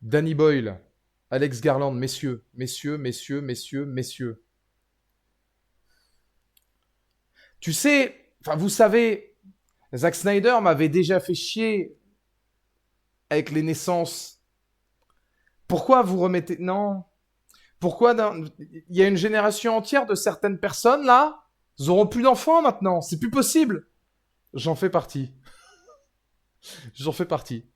Danny Boyle, Alex Garland, messieurs, messieurs, messieurs, messieurs, messieurs. Tu sais, enfin vous savez, Zack Snyder m'avait déjà fait chier avec les naissances. Pourquoi vous remettez... Non. Pourquoi il y a une génération entière de certaines personnes là, ils auront plus d'enfants maintenant, c'est plus possible. J'en fais partie. J'en fais partie.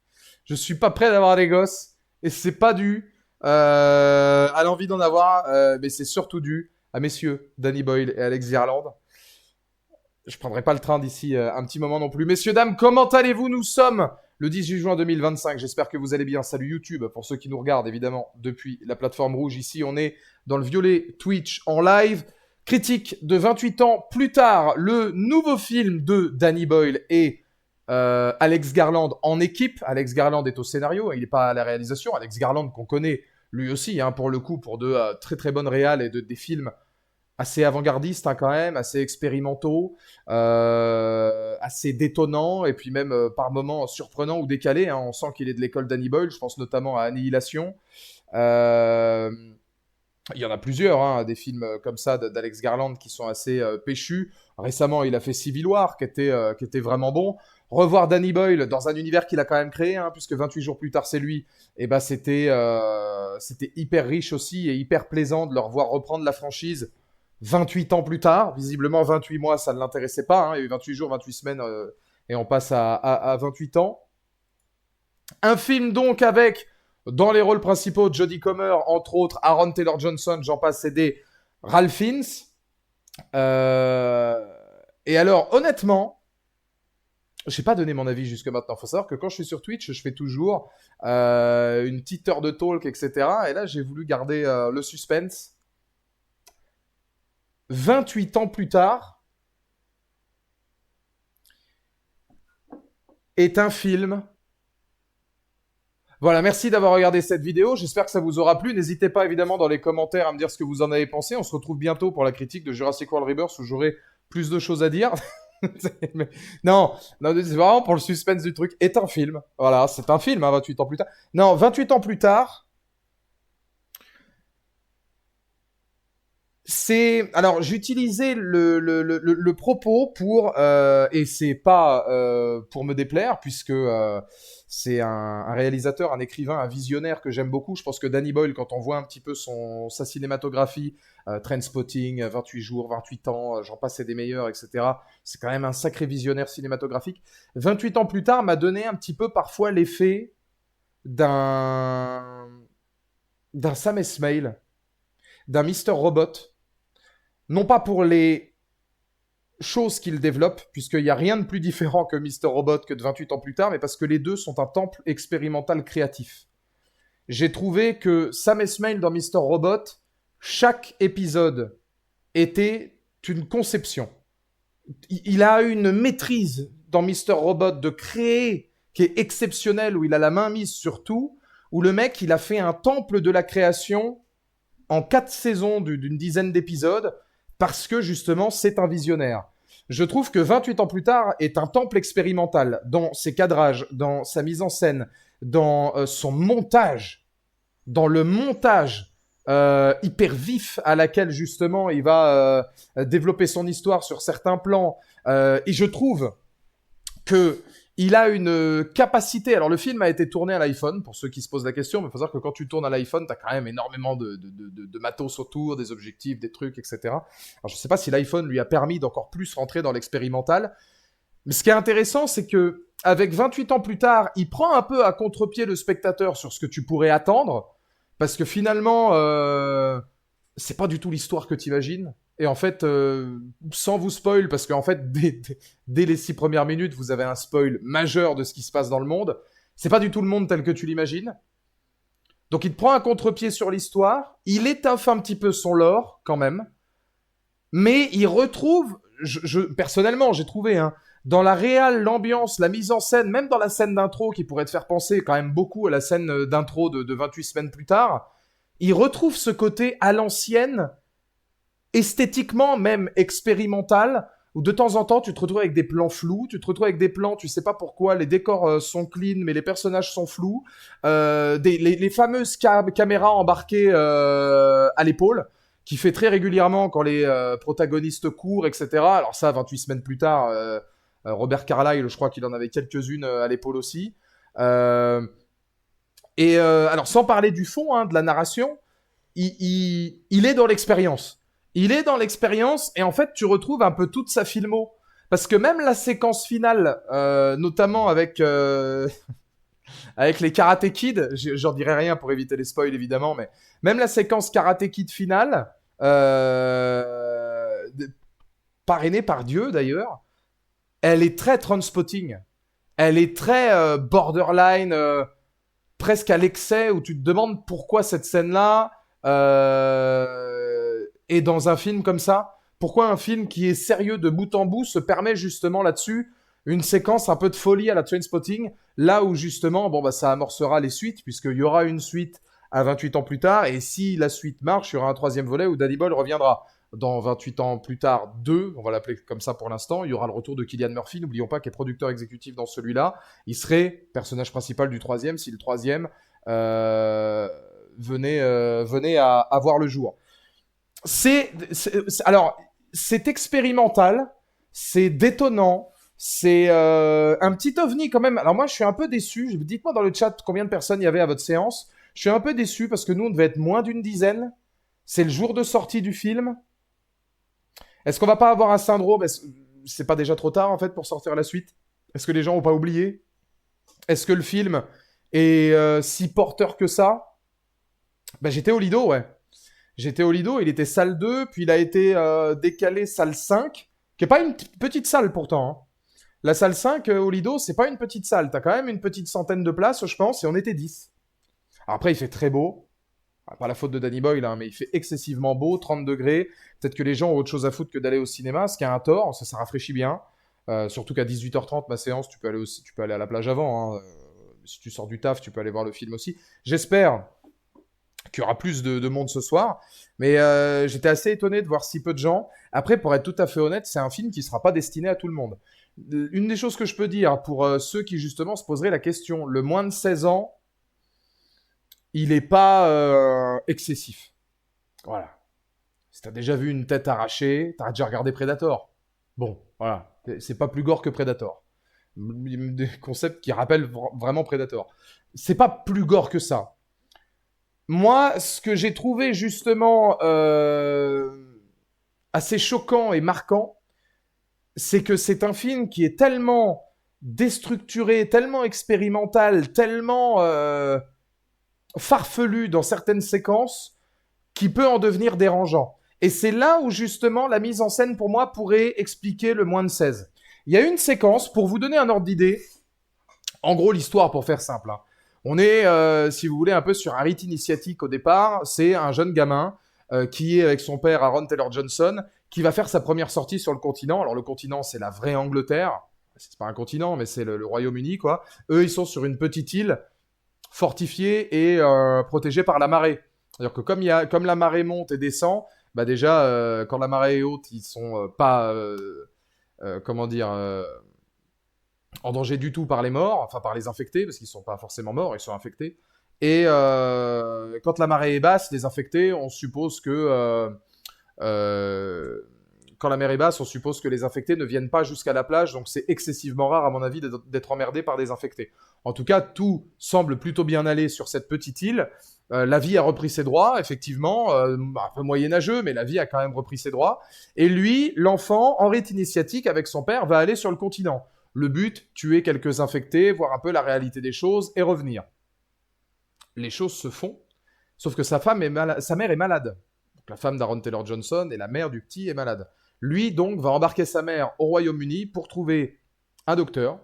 Je suis pas prêt d'avoir des gosses et c'est pas dû à l'envie d'en avoir, mais c'est surtout dû à messieurs Danny Boyle et Alex Garland. Je prendrai pas le train d'ici un petit moment non plus. Messieurs, dames, comment allez-vous? Nous sommes le 18 juin 2025. J'espère que vous allez bien. Salut YouTube pour ceux qui nous regardent évidemment depuis la plateforme rouge. Ici, on est dans le violet Twitch en live. Critique de 28 ans plus tard, le nouveau film de Danny Boyle et Alex Garland en équipe. Alex Garland est au scénario, il n'est pas à la réalisation. Alex Garland qu'on connaît lui aussi, hein, pour le coup, pour de très très bonnes réals et des films assez avant-gardistes, hein, quand même, assez expérimentaux, assez détonnants, et puis même par moments surprenants ou décalés, hein. On sent qu'il est de l'école Danny Boyle, je pense notamment à Annihilation. Euh, il y en a plusieurs, hein, des films comme ça d'Alex Garland qui sont assez péchus. Récemment, il a fait Civil War, qui était vraiment bon. Revoir Danny Boyle dans un univers qu'il a quand même créé, hein, puisque 28 jours plus tard, c'est lui, et ben c'était hyper riche aussi et hyper plaisant de le revoir reprendre la franchise 28 ans plus tard. Visiblement, 28 mois, ça ne l'intéressait pas, hein. Il y a eu 28 jours, 28 semaines, et on passe à 28 ans. Un film donc avec, dans les rôles principaux, Jodie Comer, entre autres, Aaron Taylor Johnson, j'en passe, et des Ralph Fiennes. Et alors, honnêtement, je n'ai pas donné mon avis jusque maintenant. Il faut savoir que quand je suis sur Twitch, je fais toujours une petite heure de talk, etc. Et là, j'ai voulu garder le suspense. 28 ans plus tard, est un film. Voilà, merci d'avoir regardé cette vidéo. J'espère que ça vous aura plu. N'hésitez pas évidemment dans les commentaires à me dire ce que vous en avez pensé. On se retrouve bientôt pour la critique de Jurassic World Rebirth où j'aurai plus de choses à dire. Non, non, c'est vraiment pour le suspense du truc. Est un film. Voilà, c'est un film, hein, 28 ans plus tard. Non, 28 ans plus tard, c'est... Alors, j'utilisais le propos pour... et c'est pas pour me déplaire, puisque c'est un réalisateur, un écrivain, un visionnaire que j'aime beaucoup. Je pense que Danny Boyle, quand on voit un petit peu sa cinématographie, Trainspotting, 28 jours, 28 ans, j'en passe et des meilleurs, etc. C'est quand même un sacré visionnaire cinématographique. 28 ans plus tard m'a donné un petit peu parfois l'effet d'un Sam Esmail, d'un Mr. Robot. Non pas pour les choses qu'il développe, puisqu'il n'y a rien de plus différent que Mr. Robot que de 28 ans plus tard, mais parce que les deux sont un temple expérimental créatif. J'ai trouvé que Sam Esmail dans Mr. Robot, chaque épisode était une conception. Il a une maîtrise dans Mr. Robot de créer qui est exceptionnelle, où il a la main mise sur tout, où le mec, il a fait un temple de la création en 4 saisons d'une dizaine d'épisodes, parce que justement, c'est un visionnaire. Je trouve que 28 ans plus tard est un temple expérimental dans ses cadrages, dans sa mise en scène, dans son montage, dans le montage hyper vif à laquelle justement il va développer son histoire sur certains plans. Et je trouve que il a une capacité. Alors, le film a été tourné à l'iPhone, pour ceux qui se posent la question, mais il faut savoir que quand tu tournes à l'iPhone, tu as quand même énormément de matos autour, des objectifs, des trucs, etc. Alors, je ne sais pas si l'iPhone lui a permis d'encore plus rentrer dans l'expérimental. Mais ce qui est intéressant, c'est que avec 28 ans plus tard, il prend un peu à contre-pied le spectateur sur ce que tu pourrais attendre, parce que finalement, c'est pas du tout l'histoire que tu imagines. Et en fait, sans vous spoil, parce qu'en fait, dès les 6 premières minutes, vous avez un spoil majeur de ce qui se passe dans le monde. C'est pas du tout le monde tel que tu l'imagines. Donc il te prend un contre-pied sur l'histoire. Il étoffe un petit peu son lore, quand même. Mais il retrouve, personnellement, j'ai trouvé, hein, dans la réal, l'ambiance, la mise en scène, même dans la scène d'intro, qui pourrait te faire penser quand même beaucoup à la scène d'intro de 28 semaines plus tard, il retrouve ce côté à l'ancienne, esthétiquement même expérimental, où de temps en temps, tu te retrouves avec des plans flous, tu te retrouves avec des plans, tu sais pas pourquoi, les décors sont clean, mais les personnages sont flous. Les fameuses caméras embarquées à l'épaule, qui fait très régulièrement quand les protagonistes courent, etc. Alors ça, 28 semaines plus tard, Robert Carlyle, je crois qu'il en avait quelques-unes à l'épaule aussi. Euh, alors, sans parler du fond, hein, de la narration, il est dans l'expérience. Il est dans l'expérience et en fait, tu retrouves un peu toute sa filmo. Parce que même la séquence finale, notamment avec les Karate Kid, j'en dirai rien pour éviter les spoils évidemment, mais même la séquence Karate Kid finale, parrainée par Dieu d'ailleurs, elle est très Trainspotting. Elle est très borderline, presque à l'excès, où tu te demandes pourquoi cette scène-là est dans un film comme ça. Pourquoi un film qui est sérieux de bout en bout se permet justement là-dessus une séquence un peu de folie à la Trainspotting, là où justement, bon, bah, ça amorcera les suites, puisqu'il y aura une suite à 28 ans plus tard, et si la suite marche, il y aura un troisième volet où Danny Boyle reviendra. Dans 28 ans plus tard 2, on va l'appeler comme ça pour l'instant, il y aura le retour de Cillian Murphy, n'oublions pas qu'il est producteur exécutif dans celui-là. Il serait personnage principal du troisième si le troisième venait à voir le jour. Alors, c'est expérimental, c'est détonnant, c'est un petit ovni quand même. Alors moi, je suis un peu déçu. Dites-moi dans le chat combien de personnes il y avait à votre séance. Je suis un peu déçu parce que nous, on devait être moins d'une dizaine. C'est le jour de sortie du film. Est-ce qu'on va pas avoir un syndrome? C'est pas déjà trop tard en fait pour sortir la suite? Est-ce que les gens ont pas oublié? Est-ce que le film est si porteur que ça? Ben, j'étais au Lido, ouais. J'étais au Lido, il était salle 2, puis il a été décalé salle 5, qui est pas une petite salle pourtant. Hein. La salle 5 au Lido, c'est pas une petite salle. T'as quand même une petite centaine de places, je pense, et on était 10. Alors après, il fait très beau. Pas la faute de Danny Boyle, hein, mais il fait excessivement beau, 30 degrés. Peut-être que les gens ont autre chose à foutre que d'aller au cinéma, ce qui a un tort, ça rafraîchit bien. Surtout qu'à 18h30, ma séance, tu peux aller à la plage avant. Hein. Si tu sors du taf, tu peux aller voir le film aussi. J'espère qu'il y aura plus de monde ce soir. Mais j'étais assez étonné de voir si peu de gens. Après, pour être tout à fait honnête, c'est un film qui ne sera pas destiné à tout le monde. Une des choses que je peux dire pour ceux qui justement se poseraient la question, le moins de 16 ans, il n'est pas excessif. Voilà. Si t'as déjà vu une tête arrachée, t'as déjà regardé Predator. Bon, voilà. C'est pas plus gore que Predator. Des concepts qui rappellent vraiment Predator. C'est pas plus gore que ça. Moi, ce que j'ai trouvé justement assez choquant et marquant, c'est que c'est un film qui est tellement déstructuré, tellement expérimental, tellement farfelu dans certaines séquences, qui peut en devenir dérangeant. Et c'est là où justement la mise en scène pour moi pourrait expliquer le moins de 16. Il y a une séquence, pour vous donner un ordre d'idée, en gros l'histoire pour faire simple. Hein. On est, si vous voulez, un peu sur un rite initiatique au départ. C'est un jeune gamin qui est avec son père Aaron Taylor Johnson, qui va faire sa première sortie sur le continent. Alors le continent, c'est la vraie Angleterre. C'est pas un continent, mais c'est le Royaume-Uni, quoi. Eux, ils sont sur une petite île fortifiée et protégée par la marée. C'est-à-dire que comme la marée monte et descend, bah déjà, quand la marée est haute, ils sont pas, comment dire, en danger du tout par les morts, enfin par les infectés, parce qu'ils sont pas forcément morts, ils sont infectés. Et quand la marée est basse, les infectés, on suppose que quand la mer est basse, on suppose que les infectés ne viennent pas jusqu'à la plage, donc c'est excessivement rare, à mon avis, d'être emmerdé par des infectés. En tout cas, tout semble plutôt bien aller sur cette petite île. La vie a repris ses droits, effectivement, un peu moyenâgeux, mais la vie a quand même repris ses droits. Et lui, l'enfant, en rite initiatique avec son père, va aller sur le continent. Le but, tuer quelques infectés, voir un peu la réalité des choses et revenir. Les choses se font, sauf que sa mère est malade. Donc, la femme d'Aaron Taylor Johnson et la mère du petit est malade. Lui, donc, va embarquer sa mère au Royaume-Uni pour trouver un docteur,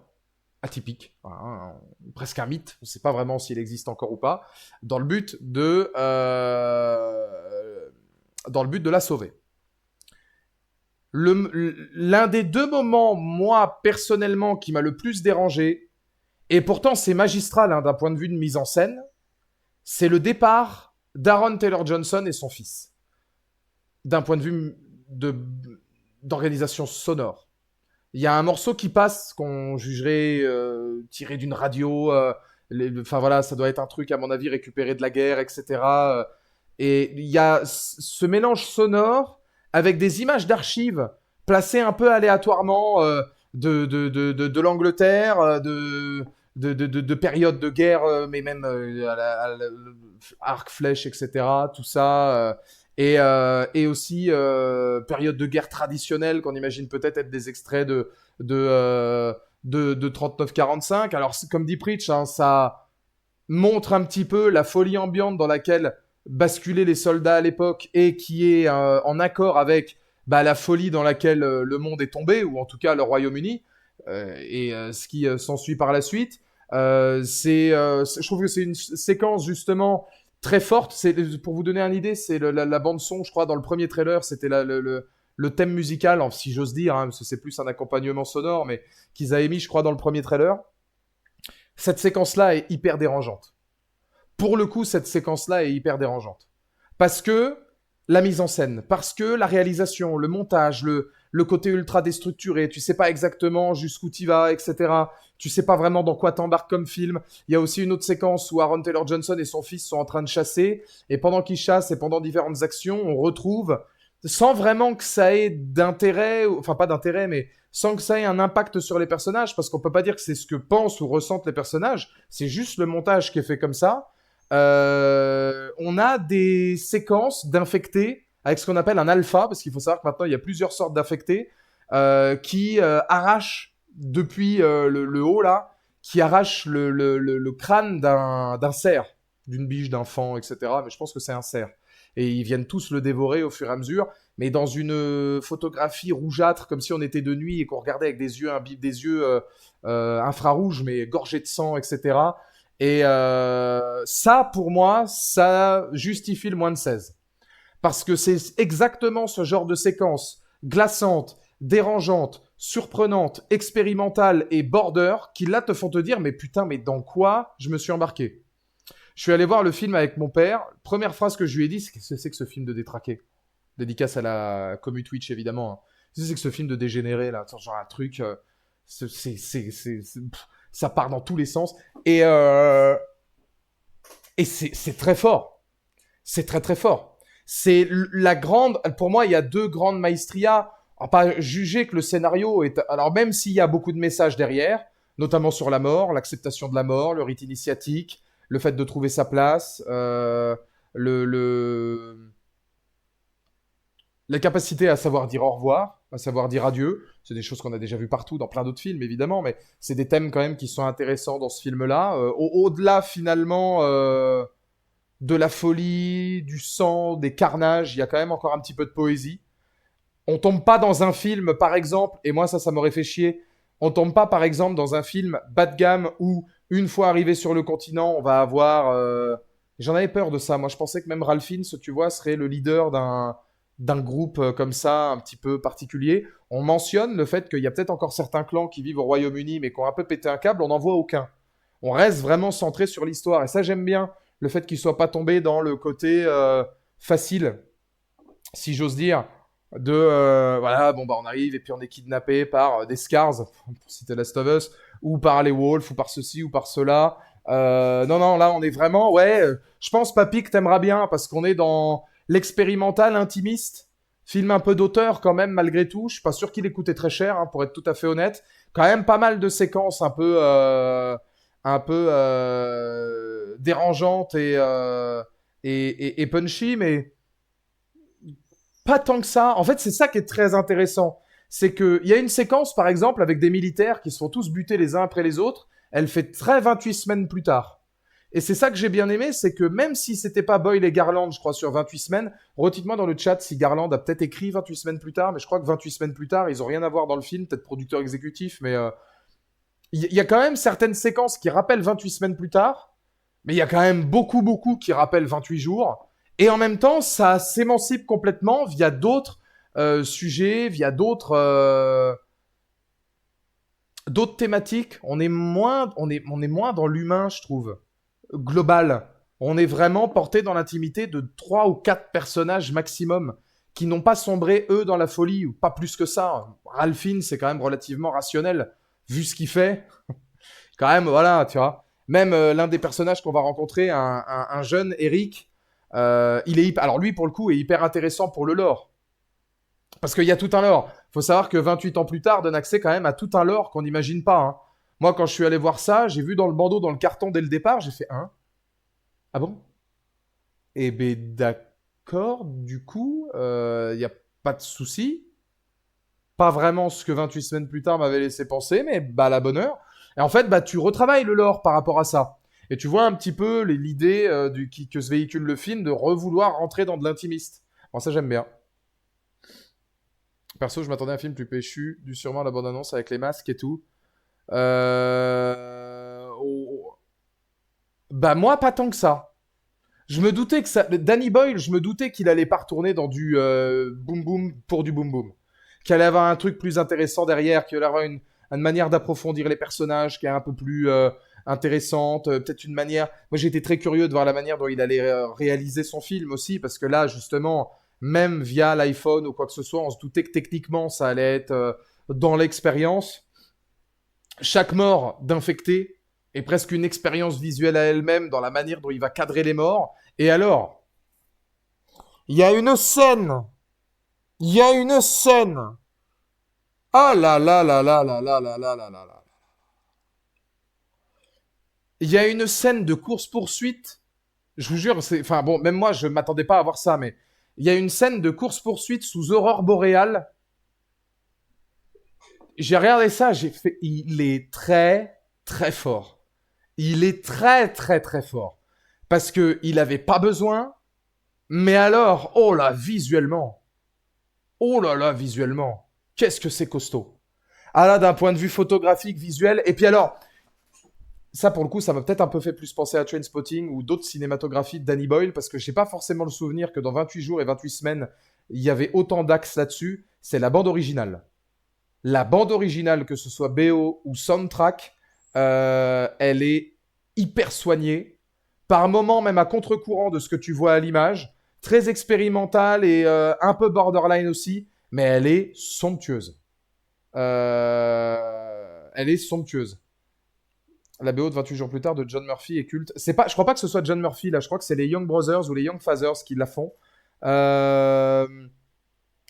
atypique, hein, presque un mythe, on ne sait pas vraiment s'il existe encore ou pas, dans le but de la sauver. L'un des deux moments, moi, personnellement, qui m'a le plus dérangé, et pourtant c'est magistral hein, d'un point de vue de mise en scène, c'est le départ d'Aaron Taylor Johnson et son fils. D'un point de vue d'organisation sonore. Il y a un morceau qui passe qu'on jugerait tiré d'une radio. Enfin voilà, ça doit être un truc, à mon avis, récupéré de la guerre, etc. Et il y a ce mélange sonore avec des images d'archives placées un peu aléatoirement de l'Angleterre, de périodes de guerre, mais même arc, flèche, etc. Tout ça. Et aussi période de guerre traditionnelle qu'on imagine peut-être être des extraits de, euh, de 39-45. Alors, comme dit Preach, hein, ça montre un petit peu la folie ambiante dans laquelle basculaient les soldats à l'époque et qui est en accord avec la folie dans laquelle le monde est tombé, ou en tout cas le Royaume-Uni, et ce qui s'ensuit par la suite. Je trouve que c'est une séquence justement très forte. Pour vous donner une idée, c'est la bande son, je crois, dans le premier trailer, c'était le thème musical, si j'ose dire, hein, parce que c'est plus un accompagnement sonore, mais qu'ils avaient mis, je crois, dans le premier trailer. Cette séquence-là est hyper dérangeante. Pour le coup, cette séquence-là est hyper dérangeante. Parce que la mise en scène, parce que la réalisation, le montage, le côté ultra déstructuré, tu sais pas exactement jusqu'où tu vas, etc. Tu sais pas vraiment dans quoi t'embarques comme film. Il y a aussi une autre séquence où Aaron Taylor Johnson et son fils sont en train de chasser, et pendant qu'ils chassent et pendant différentes actions, on retrouve, sans vraiment que ça ait d'intérêt, enfin pas d'intérêt, mais sans que ça ait un impact sur les personnages, parce qu'on peut pas dire que c'est ce que pensent ou ressentent les personnages, c'est juste le montage qui est fait comme ça. On a des séquences d'infectés avec ce qu'on appelle un alpha, parce qu'il faut savoir que maintenant il y a plusieurs sortes d'infectés qui arrachent depuis le haut là, qui arrachent le crâne d'un cerf, d'une biche, d'un faon, etc. Mais je pense que c'est un cerf. Et ils viennent tous le dévorer au fur et à mesure, mais dans une photographie rougeâtre, comme si on était de nuit et qu'on regardait avec des yeux infrarouges, mais gorgés de sang, etc. Et ça, pour moi, ça justifie le moins de 16. Parce que c'est exactement ce genre de séquence glaçante, dérangeante, surprenante, expérimentale et border qui là te font te dire mais putain, mais dans quoi je me suis embarqué? Je suis allé voir le film avec mon père. Première phrase que je lui ai dit, c'est qu'est-ce que c'est que ce film de détraqué? Dédicace à la commu Twitch évidemment. Hein. Qu'est-ce que c'est que ce film de dégénéré là? Genre un truc, ça part dans tous les sens. Et, c'est très fort. C'est très très fort. C'est la grande. Pour moi, il y a deux grandes maestria. On va pas juger que le scénario est. Alors, même s'il y a beaucoup de messages derrière, notamment sur la mort, l'acceptation de la mort, le rite initiatique, le fait de trouver sa place, le la capacité à savoir dire au revoir, à savoir dire adieu, c'est des choses qu'on a déjà vues partout dans plein d'autres films, évidemment, mais c'est des thèmes quand même qui sont intéressants dans ce film-là. Au-delà, finalement, de la folie, du sang, des carnages, il y a quand même encore un petit peu de poésie. On tombe pas dans un film, par exemple, et moi ça m'aurait fait chier, on tombe pas, par exemple, dans un film bas de gamme où, une fois arrivé sur le continent, on va avoir... J'en avais peur de ça, moi je pensais que même Ralph Fiennes, tu vois, serait le leader d'un groupe comme ça, un petit peu particulier. On mentionne le fait qu'il y a peut-être encore certains clans qui vivent au Royaume-Uni, mais qui ont un peu pété un câble, on n'en voit aucun. On reste vraiment centré sur l'histoire, et ça j'aime bien, le fait qu'il soit pas tombé dans le côté facile, si j'ose dire, de voilà, bon bah on arrive et puis on est kidnappé par des Scars, pour citer Last of Us, ou par les Wolves, ou par ceci, ou par cela. Non, là on est vraiment, ouais, je pense Papy que t'aimeras bien, parce qu'on est dans l'expérimental intimiste, film un peu d'auteur quand même malgré tout, je suis pas sûr qu'il ait coûté très cher, hein, pour être tout à fait honnête, quand même pas mal de séquences un peu dérangeantes et punchy, mais pas tant que ça. En fait, c'est ça qui est très intéressant. C'est qu'il y a une séquence, par exemple, avec des militaires qui se font tous buter les uns après les autres. Elle fait très 28 semaines plus tard. Et c'est ça que j'ai bien aimé, c'est que même si c'était pas Boyle et Garland, je crois, sur 28 semaines, redites-moi dans le chat si Garland a peut-être écrit 28 semaines plus tard, mais je crois que 28 semaines plus tard, ils ont rien à voir dans le film, peut-être producteur exécutif, mais il y a quand même certaines séquences qui rappellent 28 semaines plus tard, mais il y a quand même beaucoup qui rappellent 28 jours. Et en même temps, ça s'émancipe complètement via d'autres sujets, via d'autres thématiques. On est moins dans l'humain, je trouve, global. On est vraiment porté dans l'intimité de 3 ou 4 personnages maximum qui n'ont pas sombré, eux, dans la folie, ou pas plus que ça. Ralph Fiennes, c'est quand même relativement rationnel, vu ce qu'il fait. Quand même, voilà, tu vois. Même l'un des personnages qu'on va rencontrer, un jeune Eric, il est alors lui, pour le coup, est hyper intéressant pour le lore. Parce qu'il y a tout un lore. Faut savoir que 28 ans plus tard donne accès quand même à tout un lore qu'on n'imagine pas. Hein. Moi, quand je suis allé voir ça, j'ai vu dans le bandeau, dans le carton dès le départ, j'ai fait un. Ah bon? Eh ben d'accord, du coup, il n'y a pas de souci. Pas vraiment ce que 28 semaines plus tard m'avait laissé penser, mais bah à la bonne heure. Et en fait, bah tu retravailles le lore par rapport à ça. Et tu vois un petit peu l'idée que se véhicule le film de revouloir rentrer dans de l'intimiste. Bon, ça j'aime bien. Perso, je m'attendais à un film plus péchu, dû sûrement à la bande-annonce avec les masques et tout. Bah moi, pas tant que ça. Je me doutais que ça... Danny Boyle, je me doutais qu'il allait pas retourner dans du boom boom pour du boom boom. Qu'il allait avoir un truc plus intéressant derrière, qu'il allait avoir une manière d'approfondir les personnages qui est un peu plus intéressante, peut-être une manière... Moi j'ai été très curieux de voir la manière dont il allait réaliser son film aussi, parce que là justement, même via l'iPhone ou quoi que ce soit, on se doutait que techniquement ça allait être dans l'expérience. Chaque mort d'infecté est presque une expérience visuelle à elle-même dans la manière dont il va cadrer les morts. Et alors, il y a une scène. Il y a une scène. Ah là là là là là là là là là là là. Il y a une scène de course-poursuite. Je vous jure, c'est. Enfin bon, même moi, je m'attendais pas à voir ça, mais il y a une scène de course-poursuite sous aurore boréale. J'ai regardé ça, j'ai fait. Il est très, très fort. Il est très, très, très fort. Parce que il avait pas besoin. Mais alors, oh là, visuellement. Oh là là, visuellement. Qu'est-ce que c'est costaud. Ah là, d'un point de vue photographique, visuel. Et puis alors, ça pour le coup, ça m'a peut-être un peu fait plus penser à Trainspotting ou d'autres cinématographies de Danny Boyle, parce que j'ai pas forcément le souvenir que dans 28 jours et 28 semaines, il y avait autant d'axes là-dessus. C'est la bande originale. La bande originale, que ce soit BO ou soundtrack, elle est hyper soignée. Par moments, même à contre-courant de ce que tu vois à l'image. Très expérimentale et un peu borderline aussi. Mais elle est somptueuse. Elle est somptueuse. La BO de 28 jours plus tard de John Murphy est culte. C'est pas, je crois pas que ce soit John Murphy là. Je crois que c'est les Young Brothers ou les Young Fathers qui la font. Euh,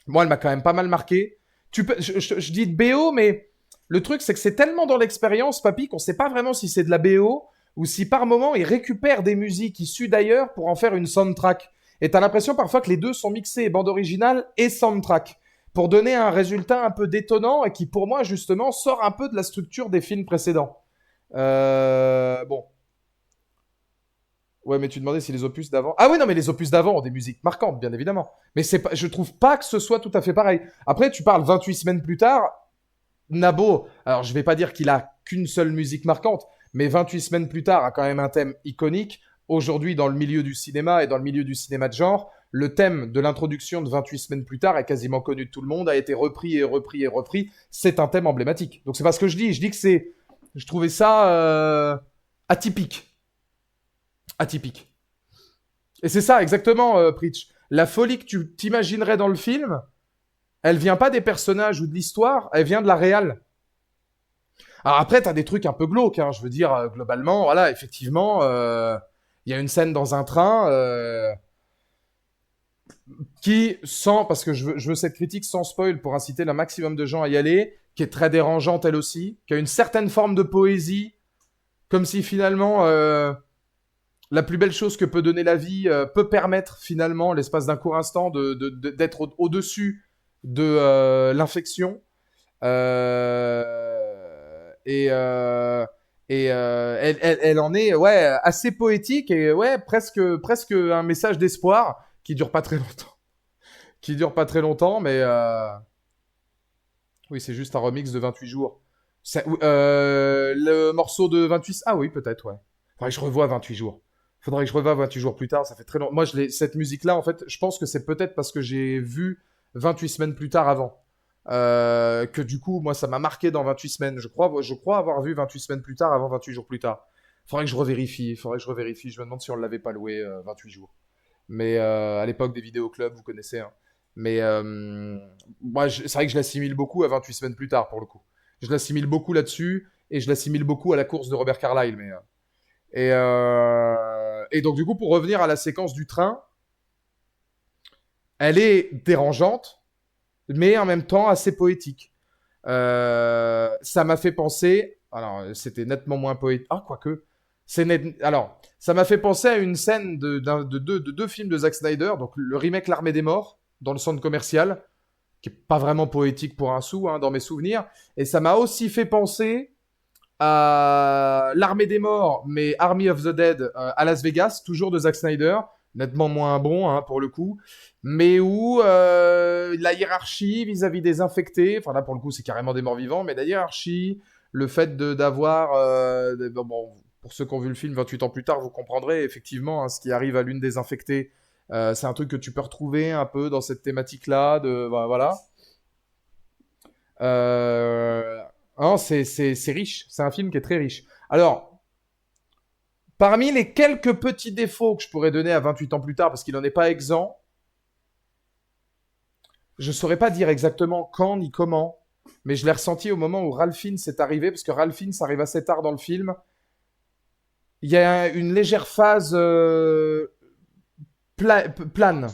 Moi, elle m'a quand même pas mal marqué. Je dis de BO, mais le truc, c'est que c'est tellement dans l'expérience, papy, qu'on sait pas vraiment si c'est de la BO ou si par moment, ils récupèrent des musiques issues d'ailleurs pour en faire une soundtrack. Et t'as l'impression parfois que les deux sont mixés, bande originale et soundtrack, pour donner un résultat un peu détonnant et qui, pour moi, justement, sort un peu de la structure des films précédents. Bon. Ouais, mais tu demandais si les opus d'avant. Ah oui, non, mais les opus d'avant ont des musiques marquantes, bien évidemment. Mais c'est pas, je trouve pas que ce soit tout à fait pareil. Après, tu parles 28 semaines plus tard, Nabo, alors je vais pas dire qu'il a qu'une seule musique marquante, mais 28 semaines plus tard a quand même un thème iconique. Aujourd'hui, dans le milieu du cinéma et dans le milieu du cinéma de genre, le thème de l'introduction de 28 semaines plus tard est quasiment connu de tout le monde, a été repris et repris et repris. C'est un thème emblématique. Donc c'est pas ce que je dis. Je dis que c'est, je trouvais ça atypique. Atypique. Et c'est ça, exactement, Preach. La folie que tu t'imaginerais dans le film, elle vient pas des personnages ou de l'histoire, elle vient de la réale. Alors après, t'as des trucs un peu glauques, hein, je veux dire, globalement, voilà, effectivement, il y a une scène dans un train qui, sans, parce que je veux cette critique sans spoil pour inciter le maximum de gens à y aller, qui est très dérangeante elle aussi, qui a une certaine forme de poésie, comme si finalement la plus belle chose que peut donner la vie peut permettre finalement, l'espace d'un court instant, d'être au-dessus de l'infection. Et elle en est ouais assez poétique et ouais presque un message d'espoir qui dure pas très longtemps. Qui dure pas très longtemps, mais oui, c'est juste un remix de 28 jours. Le morceau de 28... Ah oui, peut-être, ouais. Faudrait que je revoie 28 jours. Faudrait que je revoie 28 jours plus tard, ça fait très longtemps. Moi, cette musique-là, en fait, je pense que c'est peut-être parce que j'ai vu 28 semaines plus tard avant. Que du coup, moi, ça m'a marqué dans 28 semaines. Je crois avoir vu 28 semaines plus tard avant 28 jours plus tard. Faudrait que je revérifie, Je me demande si on l'avait pas loué 28 jours. Mais à l'époque des vidéoclubs, vous connaissez, hein. Mais moi, c'est vrai que je l'assimile beaucoup à 28 semaines plus tard, pour le coup. Je l'assimile beaucoup là-dessus, et je l'assimile beaucoup à la course de Robert Carlyle. Et donc, du coup, pour revenir à la séquence du train, elle est dérangeante, mais en même temps assez poétique. Ça m'a fait penser. Alors, c'était nettement moins poétique. Ah, quoique. Alors, ça m'a fait penser à une scène de deux films de Zack Snyder, donc le remake L'Armée des Morts, dans le centre commercial, qui est pas vraiment poétique pour un sou, hein, dans mes souvenirs. Et ça m'a aussi fait penser à L'Armée des Morts, mais Army of the Dead à Las Vegas, toujours de Zack Snyder, nettement moins bon hein, pour le coup, mais où la hiérarchie vis-à-vis des infectés, enfin là pour le coup c'est carrément des morts vivants, mais la hiérarchie, le fait d'avoir, bon, pour ceux qui ont vu le film 28 ans plus tard, vous comprendrez effectivement hein, ce qui arrive à l'une des infectées. C'est un truc que tu peux retrouver un peu dans cette thématique-là, voilà. Euh, non, c'est riche. C'est un film qui est très riche. Alors, parmi les quelques petits défauts que je pourrais donner à 28 ans plus tard, parce qu'il n'en est pas exempt, je ne saurais pas dire exactement quand ni comment, mais je l'ai ressenti au moment où Ralph Fiennes est arrivé, parce que Ralph Fiennes arrive assez tard dans le film. Il y a une légère phase plane.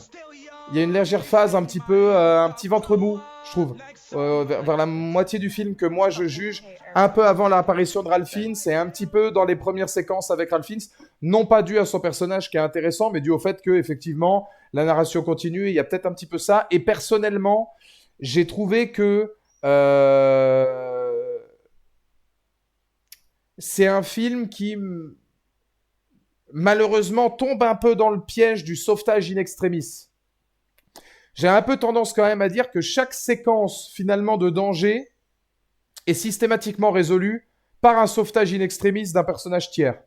Il y a une légère phase un petit peu, un petit ventre mou, je trouve. Vers la moitié du film que moi je juge un peu avant l'apparition de Ralph Fiennes et un petit peu dans les premières séquences avec Ralph Fiennes, non pas dû à son personnage qui est intéressant, mais dû au fait que effectivement la narration continue, et il y a peut-être un petit peu ça. Et personnellement, j'ai trouvé que c'est un film qui malheureusement tombe un peu dans le piège du sauvetage in extremis. J'ai un peu tendance quand même à dire que chaque séquence finalement de danger est systématiquement résolue par un sauvetage in extremis d'un personnage tiers,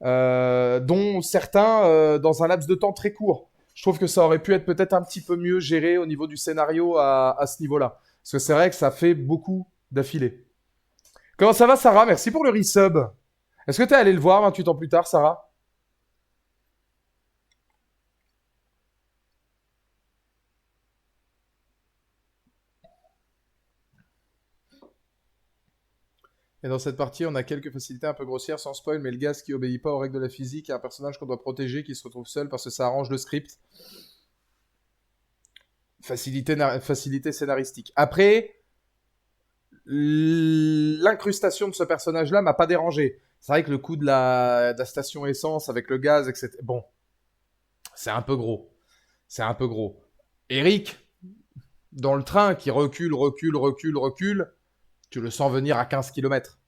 dont certains dans un laps de temps très court. Je trouve que ça aurait pu être peut-être un petit peu mieux géré au niveau du scénario à ce niveau-là. Parce que c'est vrai que ça fait beaucoup d'affilée. Comment ça va, Sarah? Merci pour le resub. Est-ce que t'es allé le voir 28 ans plus tard, Sarah? Et dans cette partie, on a quelques facilités un peu grossières sans spoil, mais le gaz qui obéit pas aux règles de la physique et un personnage qu'on doit protéger qui se retrouve seul parce que ça arrange le script. Facilité scénaristique. Après, l'incrustation de ce personnage-là m'a pas dérangé. C'est vrai que le coup de la station essence avec le gaz, etc. Bon, c'est un peu gros. C'est un peu gros. Eric, dans le train qui recule, tu le sens venir à 15 km.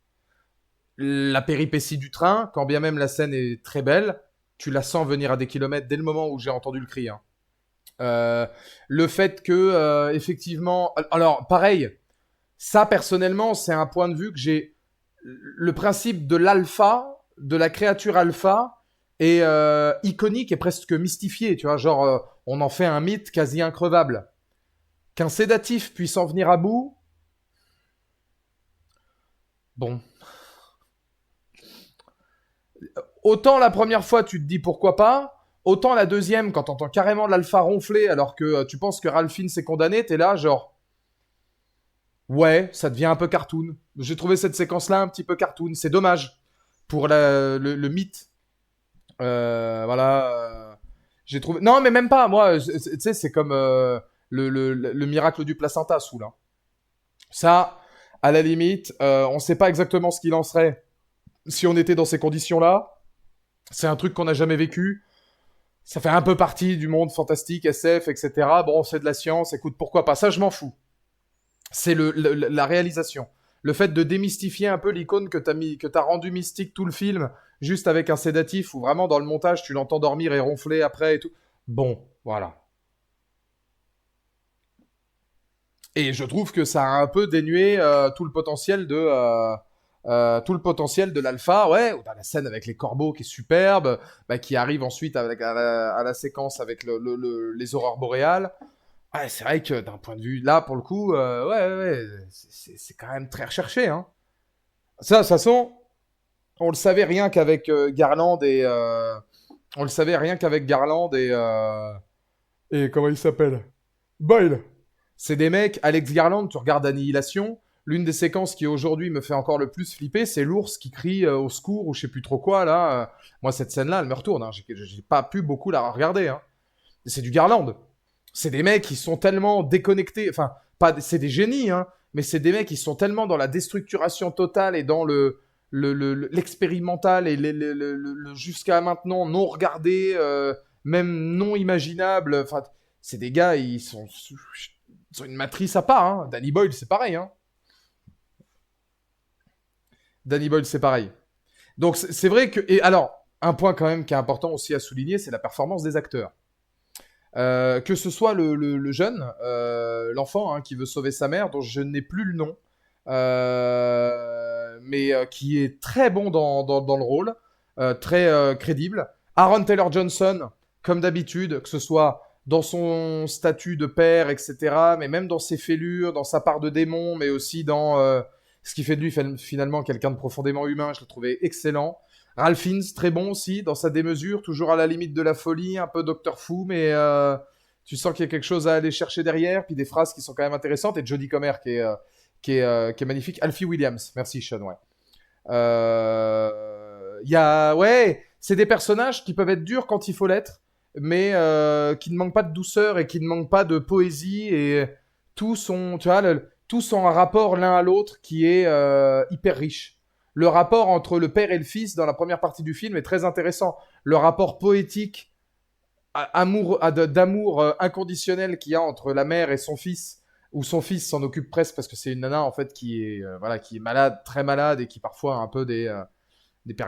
La péripétie du train, quand bien même la scène est très belle, tu la sens venir à des kilomètres dès le moment où j'ai entendu le cri. Hein. Euh, le fait que, effectivement. Alors, pareil, ça personnellement, c'est un point de vue que j'ai. Le principe de l'alpha, de la créature alpha, est iconique et presque mystifié. Tu vois, genre, on en fait un mythe quasi increvable. Qu'un sédatif puisse en venir à bout, bon. Autant la première fois, tu te dis pourquoi pas. Autant la deuxième, quand t'entends carrément l'alpha ronfler alors que tu penses que Ralph Fiennes s'est condamné, t'es là, genre. Ouais, ça devient un peu cartoon. J'ai trouvé cette séquence-là un petit peu cartoon. C'est dommage pour le mythe. Voilà. J'ai trouvé. Non, mais même pas. Moi, tu sais, c'est comme le miracle du placenta sous là. Ça, à la limite, on sait pas exactement ce qu'il en serait si on était dans ces conditions-là. C'est un truc qu'on n'a jamais vécu. Ça fait un peu partie du monde fantastique, SF, etc. Bon, c'est de la science. Écoute, pourquoi pas? Ça, je m'en fous. C'est la réalisation. Le fait de démystifier un peu l'icône que t'as rendu mystique tout le film, juste avec un sédatif, ou vraiment dans le montage, tu l'entends dormir et ronfler après et tout. Bon, voilà. Et je trouve que ça a un peu dénué tout le potentiel de l'alpha, ouais, ou dans la scène avec les corbeaux qui est superbe, bah, qui arrive ensuite à la séquence avec les aurores boréales. Ouais, c'est vrai que d'un point de vue là, pour le coup, ouais, c'est quand même très recherché, hein. Ça, de toute façon, on le savait rien qu'avec Garland on le savait rien qu'avec Garland et comment il s'appelle? Boyle. C'est des mecs, Alex Garland, tu regardes Annihilation, l'une des séquences qui aujourd'hui me fait encore le plus flipper, c'est l'ours qui crie au secours ou je sais plus trop quoi là. Moi cette scène-là, elle me retourne. Hein. J'ai pas pu beaucoup la regarder. Hein. C'est du Garland. C'est des mecs qui sont tellement déconnectés. Enfin, pas, c'est des génies, hein, mais c'est des mecs qui sont tellement dans la déstructuration totale et dans l'expérimental et jusqu'à maintenant non regardé, même non imaginable. Enfin, c'est des gars, ils sont une matrice à part. Hein. Danny Boyle, c'est pareil. Hein. Danny Boyle, c'est pareil. Donc c'est vrai que... Et alors, un point quand même qui est important aussi à souligner, c'est la performance des acteurs. Que ce soit le jeune, l'enfant hein, qui veut sauver sa mère, dont je n'ai plus le nom, mais qui est très bon dans le rôle, très crédible. Aaron Taylor Johnson, comme d'habitude, que ce soit dans son statut de père, etc., mais même dans ses fêlures, dans sa part de démon, mais aussi dans ce qui fait de lui finalement quelqu'un de profondément humain, je l'ai trouvé excellent. Ralph Fiennes, très bon aussi, dans sa démesure, toujours à la limite de la folie, un peu Docteur Fou, mais tu sens qu'il y a quelque chose à aller chercher derrière, puis des phrases qui sont quand même intéressantes, et Jodie Comer qui est magnifique. Alfie Williams, merci Sean, ouais. Ouais, c'est des personnages qui peuvent être durs quand il faut l'être, mais qui ne manquent pas de douceur et qui ne manquent pas de poésie, et tous sont, tu vois, tous ont un rapport l'un à l'autre qui est hyper riche. Le rapport entre le père et le fils dans la première partie du film est très intéressant. Le rapport poétique, d'amour inconditionnel qu'il y a entre la mère et son fils, où son fils s'en occupe presque parce que c'est une nana en fait qui est voilà qui est malade, très malade et qui parfois a un peu des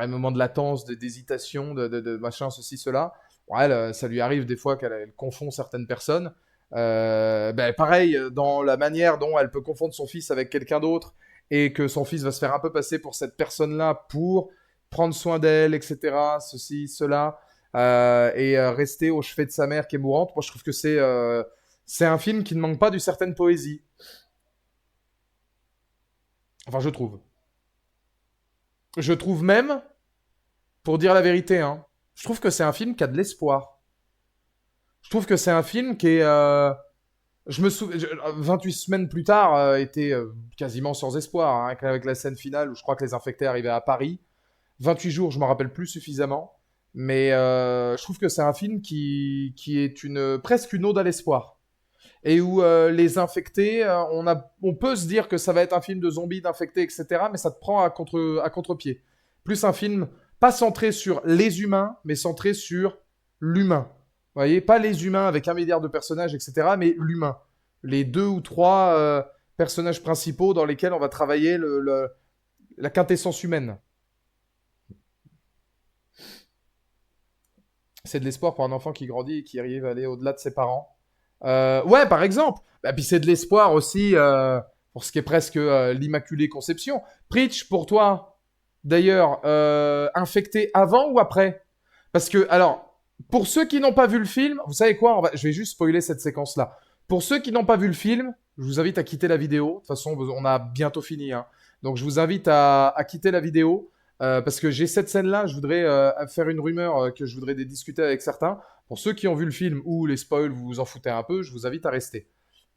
moments de latence, d'hésitation, de machin ceci cela. Bon, elle, ça lui arrive des fois qu'elle confond certaines personnes. Pareil dans la manière dont elle peut confondre son fils avec quelqu'un d'autre et que son fils va se faire un peu passer pour cette personne-là pour prendre soin d'elle, etc. Ceci, cela, et rester au chevet de sa mère qui est mourante. Moi, je trouve que c'est un film qui ne manque pas d'une certaine poésie. Enfin, je trouve. Je trouve même, pour dire la vérité, hein, je trouve que c'est un film qui a de l'espoir. Je trouve que c'est un film qui est... je me souviens, 28 semaines plus tard, était quasiment sans espoir, hein, avec la scène finale où je crois que les infectés arrivaient à Paris. 28 jours, je m'en rappelle plus suffisamment. Mais je trouve que c'est un film qui est presque une ode à l'espoir. Et où les infectés, on peut se dire que ça va être un film de zombies, d'infectés, etc. Mais ça te prend à contre-pied. Plus un film pas centré sur les humains, mais centré sur l'humain. Vous voyez, pas les humains avec 1 milliard de personnages, etc. Mais l'humain. Les 2 ou 3 personnages principaux dans lesquels on va travailler la quintessence humaine. C'est de l'espoir pour un enfant qui grandit et qui arrive à aller au-delà de ses parents. Ouais, par exemple. Bah, puis c'est de l'espoir aussi pour ce qui est presque l'Immaculée Conception. Preach, pour toi, d'ailleurs, infecté avant ou après? Parce que, alors, pour ceux qui n'ont pas vu le film, vous savez quoi, je vais juste spoiler cette séquence-là. Pour ceux qui n'ont pas vu le film, je vous invite à quitter la vidéo. De toute façon, on a bientôt fini. Hein. Donc, je vous invite à quitter la vidéo. Parce que j'ai cette scène-là, je voudrais faire une rumeur que je voudrais discuter avec certains. Pour ceux qui ont vu le film ou les spoils, vous vous en foutez un peu, je vous invite à rester.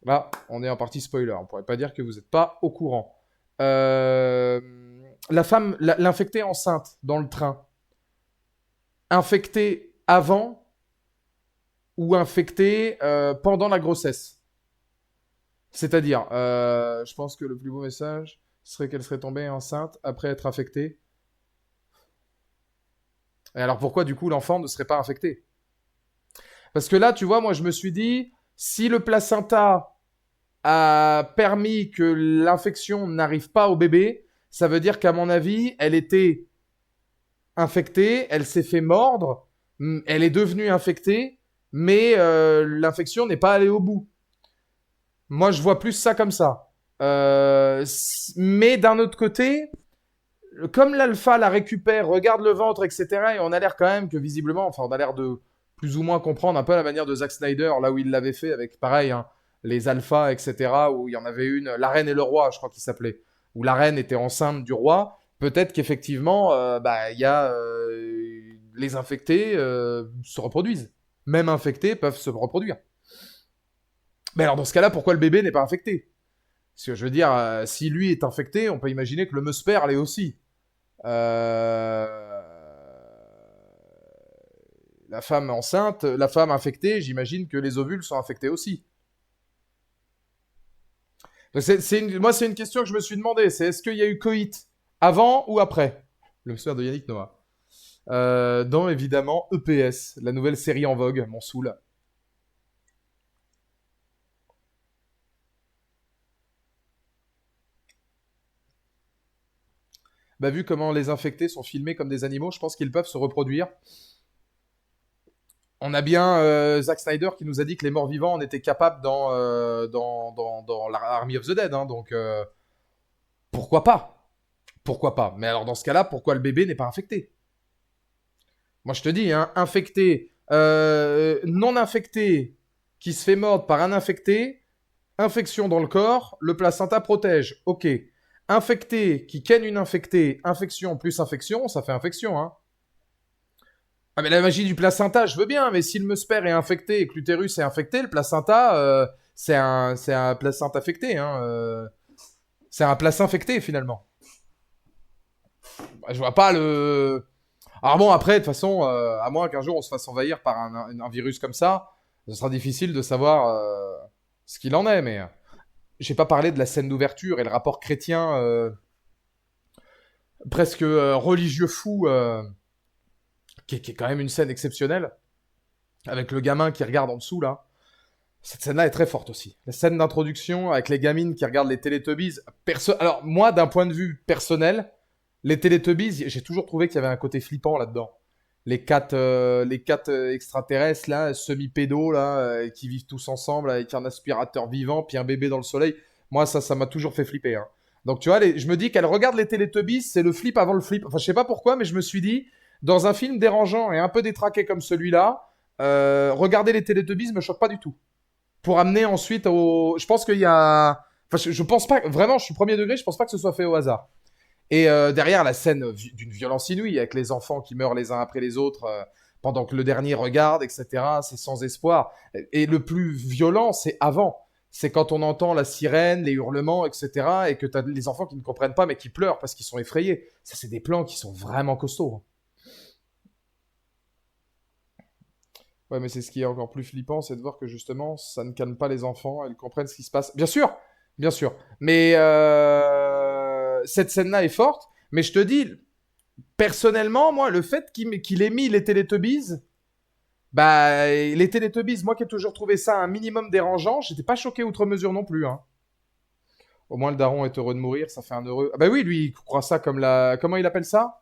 Là, on est en partie spoiler. On pourrait pas dire que vous n'êtes pas au courant. La femme, l'infectée enceinte dans le train, infectée avant ou infectée pendant la grossesse. C'est-à-dire, je pense que le plus beau message serait qu'elle serait tombée enceinte après être infectée. Et alors pourquoi du coup l'enfant ne serait pas infecté? Parce que là, tu vois, moi je me suis dit, si le placenta a permis que l'infection n'arrive pas au bébé, ça veut dire qu'à mon avis, elle était infectée, elle s'est fait mordre, elle est devenue infectée, mais l'infection n'est pas allée au bout. Moi, je vois plus ça comme ça. Mais d'un autre côté, comme l'alpha la récupère, regarde le ventre, etc., et on a l'air quand même que visiblement, enfin, on a l'air de plus ou moins comprendre un peu la manière de Zack Snyder, là où il l'avait fait avec, pareil, hein, les alphas, etc., où il y en avait une, la reine et le roi, je crois qu'il s'appelait, où la reine était enceinte du roi. Peut-être qu'effectivement, il y a les infectés se reproduisent. Même infectés peuvent se reproduire. Mais alors, dans ce cas-là, pourquoi le bébé n'est pas infecté? Parce que je veux dire, si lui est infecté, on peut imaginer que le musper l'est aussi. Euh, La femme enceinte, la femme infectée, j'imagine que les ovules sont infectés aussi. Moi, c'est une question que je me suis demandé. C'est est-ce qu'il y a eu coït avant ou après? Le musper de Yannick Noah. Dans évidemment EPS, la nouvelle série en vogue, mon saoul. Bah, vu comment les infectés sont filmés comme des animaux, je pense qu'ils peuvent se reproduire. On a bien Zack Snyder qui nous a dit que les morts vivants en étaient capables dans l'Army of the Dead, hein, donc pourquoi pas? Pourquoi pas? Mais alors dans ce cas-là, pourquoi le bébé n'est pas infecté? Moi je te dis, hein, infecté, non infecté, qui se fait mordre par un infecté, infection dans le corps, le placenta protège, ok. Infecté qui ken une infectée, infection plus infection, ça fait infection, hein. Ah mais la magie du placenta, je veux bien, mais si le musper est infecté et que l'utérus est infecté, le placenta, c'est un placenta infecté, hein. C'est un placenta infecté finalement. Bah, je vois pas le. Alors bon, après, de toute façon, à moins qu'un jour on se fasse envahir par un virus comme ça, ce sera difficile de savoir ce qu'il en est, mais j'ai pas parlé de la scène d'ouverture et le rapport chrétien presque religieux fou, qui est quand même une scène exceptionnelle, avec le gamin qui regarde en dessous là. Cette scène-là est très forte aussi. La scène d'introduction avec les gamines qui regardent les Teletubbies. Alors, moi, d'un point de vue personnel, les Teletubbies, j'ai toujours trouvé qu'il y avait un côté flippant là-dedans. Les quatre extraterrestres, là, semi-pédos, là, qui vivent tous ensemble avec un aspirateur vivant, puis un bébé dans le soleil. Moi, ça m'a toujours fait flipper, hein. Donc, tu vois, je me dis qu'elle regarde les Teletubbies, c'est le flip avant le flip. Enfin, je sais pas pourquoi, mais je me suis dit, dans un film dérangeant et un peu détraqué comme celui-là, regarder les Teletubbies me choque pas du tout pour amener ensuite au. Je pense qu'il y a. Enfin, je pense pas. Vraiment, je suis premier degré, je pense pas que ce soit fait au hasard. Et derrière, la scène d'une violence inouïe, avec les enfants qui meurent les uns après les autres, pendant que le dernier regarde, etc. C'est sans espoir. Et le plus violent, c'est avant. C'est quand on entend la sirène, les hurlements, etc. Et que t'as les enfants qui ne comprennent pas, mais qui pleurent parce qu'ils sont effrayés. Ça, c'est des plans qui sont vraiment costauds. Ouais, mais c'est ce qui est encore plus flippant, c'est de voir que justement, ça ne calme pas les enfants, elles comprennent ce qui se passe. Bien sûr, bien sûr. Mais cette scène-là est forte. Mais je te dis, personnellement, moi, le fait qu'il ait mis les Teletubbies, bah, les Teletubbies, moi qui ai toujours trouvé ça un minimum dérangeant, j'étais pas choqué outre mesure non plus, hein. Au moins, le daron est heureux de mourir, ça fait un heureux. Ah bah oui, lui, il croit ça comme la. Comment il appelle ça?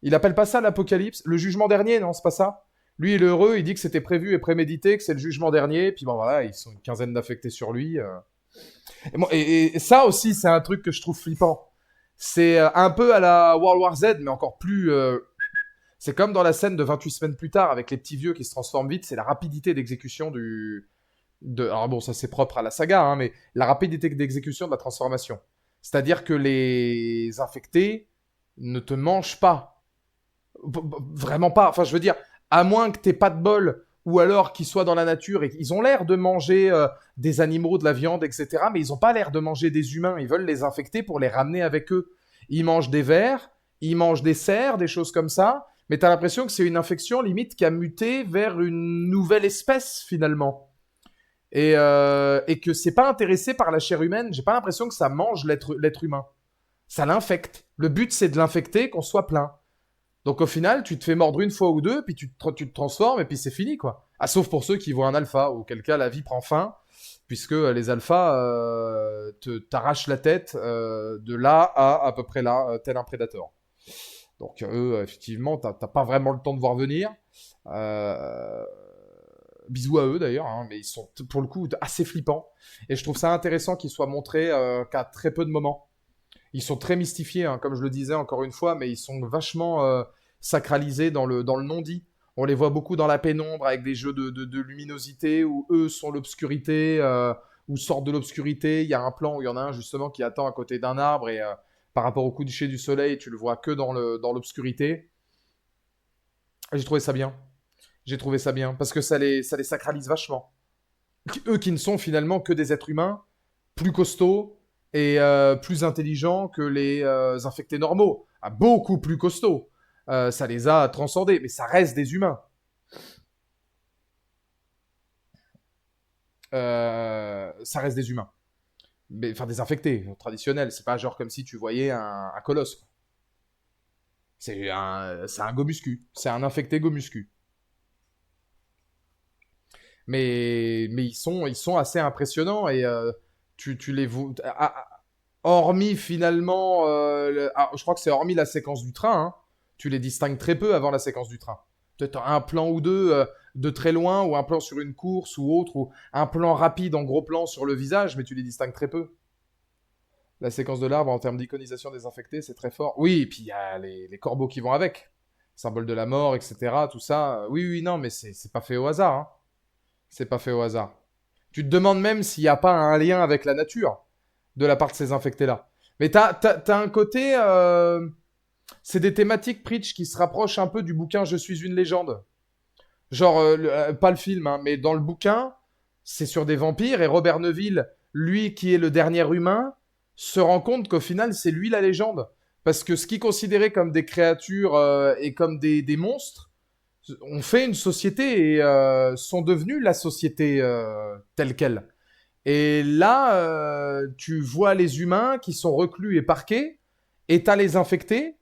Il appelle pas ça l'apocalypse? Le jugement dernier, non, c'est pas ça? Lui, il est heureux, il dit que c'était prévu et prémédité, que c'est le jugement dernier, puis bon voilà, ils sont une quinzaine d'affectés sur lui. Et ça aussi, c'est un truc que je trouve flippant. C'est un peu à la World War Z, mais encore plus. C'est comme dans la scène de 28 semaines plus tard, avec les petits vieux qui se transforment vite, c'est la rapidité d'exécution du. Alors bon, ça c'est propre à la saga, hein, mais la rapidité d'exécution de la transformation. C'est-à-dire que les infectés ne te mangent pas. Vraiment pas. Enfin, je veux dire, à moins que t'aies pas de bol, ou alors qu'ils soient dans la nature et qu'ils ont l'air de manger des animaux, de la viande, etc. Mais ils ont pas l'air de manger des humains. Ils veulent les infecter pour les ramener avec eux. Ils mangent des vers, ils mangent des cerfs, des choses comme ça. Mais t'as l'impression que c'est une infection limite qui a muté vers une nouvelle espèce finalement. Et que c'est pas intéressé par la chair humaine. J'ai pas l'impression que ça mange l'être humain. Ça l'infecte. Le but c'est de l'infecter, qu'on soit plein. Donc au final, tu te fais mordre une fois ou deux, puis tu te transformes, et puis c'est fini, quoi. Ah, sauf pour ceux qui voient un alpha, auquel cas la vie prend fin, puisque les alphas t'arrachent la tête de là à peu près là, tel un prédateur. Donc eux, effectivement, t'as pas vraiment le temps de voir venir. Euh, Bisous à eux d'ailleurs, hein, mais ils sont pour le coup assez flippants. Et je trouve ça intéressant qu'ils soient montrés qu'à très peu de moments. Ils sont très mystifiés, hein, comme je le disais encore une fois, mais ils sont vachement sacralisés dans le non-dit. On les voit beaucoup dans la pénombre avec des jeux de luminosité où eux sont l'obscurité ou sortent de l'obscurité. Il y a un plan où il y en a un justement qui attend à côté d'un arbre et par rapport au coucher du soleil, tu le vois que dans l'obscurité. Et j'ai trouvé ça bien. J'ai trouvé ça bien parce que ça les sacralise vachement. eux qui ne sont finalement que des êtres humains, plus costauds et plus intelligents que les infectés normaux. Ah, beaucoup plus costauds. Ça les a transcendés, mais ça reste des humains. Ça reste des humains. Mais, enfin, des infectés, traditionnels. C'est pas genre comme si tu voyais un colosse. C'est un gomuscu. C'est un infecté gomuscu. Mais ils sont assez impressionnants et tu les vois. Hormis finalement. Je crois que c'est hormis la séquence du train, hein, tu les distingues très peu avant la séquence du train. Peut-être un plan ou deux de très loin, ou un plan sur une course ou autre, ou un plan rapide en gros plan sur le visage, mais tu les distingues très peu. La séquence de l'arbre en termes d'iconisation des infectés, c'est très fort. Oui, et puis il y a les corbeaux qui vont avec. Symbole de la mort, etc. Tout ça. Oui, oui, non, mais c'est pas fait au hasard, hein. C'est pas fait au hasard. Tu te demandes même s'il n'y a pas un lien avec la nature de la part de ces infectés-là. Mais t'as un côté... c'est des thématiques, Preach, qui se rapprochent un peu du bouquin Je suis une légende. Genre, pas le film, hein, mais dans le bouquin, c'est sur des vampires, et Robert Neville, lui qui est le dernier humain, se rend compte qu'au final, c'est lui la légende. Parce que ce qu'il considérait comme des créatures et comme des monstres, ont fait une société et sont devenus la société telle quelle. Et là, tu vois les humains qui sont reclus et parqués, et t'as les infectés.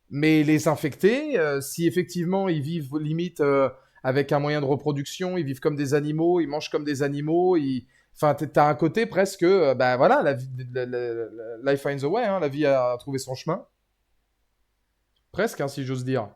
Mais les infectés, si effectivement ils vivent limite avec un moyen de reproduction, ils vivent comme des animaux, ils mangent comme des animaux, enfin, t'as un côté presque, bah voilà, life finds a way, hein, la vie a trouvé son chemin. Presque, hein, si j'ose dire.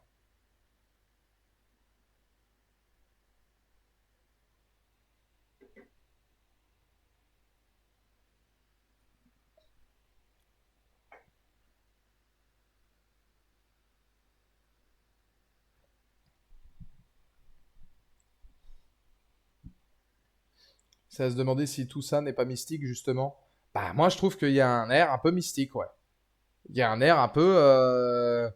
C'est à se demander si tout ça n'est pas mystique, justement. Bah, moi, je trouve qu'il y a un air un peu mystique, ouais. Il y a un air un peu.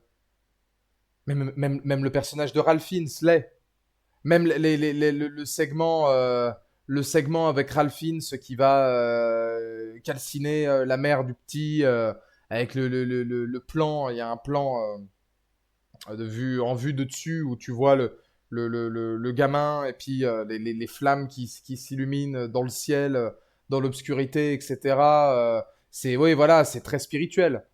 Même le personnage de Ralph Fiennes l'est. Même le segment avec Ralph Fiennes qui va calciner la mère du petit avec le plan. Il y a un plan en vue de dessus où tu vois le gamin et puis les flammes qui s'illuminent dans le ciel, dans l'obscurité, etc. C'est oui, voilà, c'est très spirituel.